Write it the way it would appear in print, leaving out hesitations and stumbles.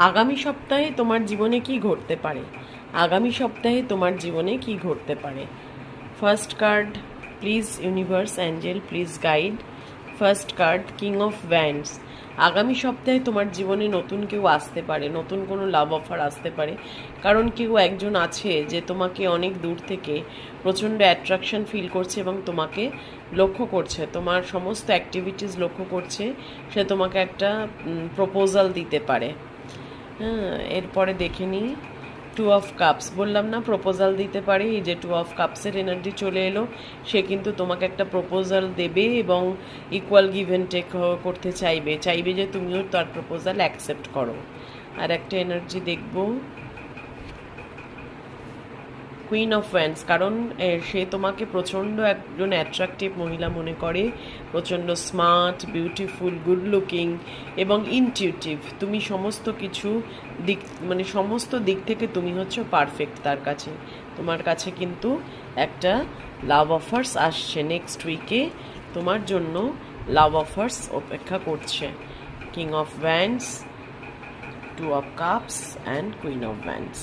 আগামী সপ্তাহে তোমার জীবনে কি ঘটতে পারে? আগামী সপ্তাহে তোমার জীবনে কি ঘটতে পারে? First card, please universe Angel please guide. First card, king of wands. আগামী সপ্তাহে তোমার জীবনে নতুন কেউ আসতে পারে, নতুন কোনো লাভ অফার আসতে পারে, কারণ কেউ একজন আছে যে তোমাকে অনেক দূর থেকে প্রচণ্ড অ্যাট্রাকশন ফিল করছে এবং তোমাকে লক্ষ্য করছে, তোমার সমস্ত অ্যাক্টিভিটিস লক্ষ্য করছে। সে তোমাকে একটা প্রপোজাল দিতে পারে। হ্যাঁ, এরপরে দেখে নিই টু অফ কাপস। বললাম না প্রপোজাল দিতে পারে। এই যে টু অফ কাপসের এনার্জি চলে এলো, সে কিন্তু তোমাকে একটা প্রপোজাল দেবে এবং ইকুয়াল গিভ অ্যান্ড টেক করতে চাইবে যে তুমিও তার প্রপোজাল অ্যাকসেপ্ট করো। আর একটা এনার্জি দেখবো কুইন অফ ওয়ান্ডস, কারণ সে তোমাকে প্রচণ্ড একজন অ্যাট্রাকটিভ মহিলা মনে করে, প্রচণ্ড স্মার্ট, বিউটিফুল, গুড লুকিং এবং ইনটিউটিভ। তুমি সমস্ত কিছু দিক সমস্ত দিক থেকে তুমি হচ্ছে পারফেক্ট তার কাছে। তোমার কাছে কিন্তু একটা লাভ অফার্স আসছে নেক্সট উইকে, তোমার জন্য লাভ অফার্স অপেক্ষা করছে। King of wands, two of cups and queen of wands.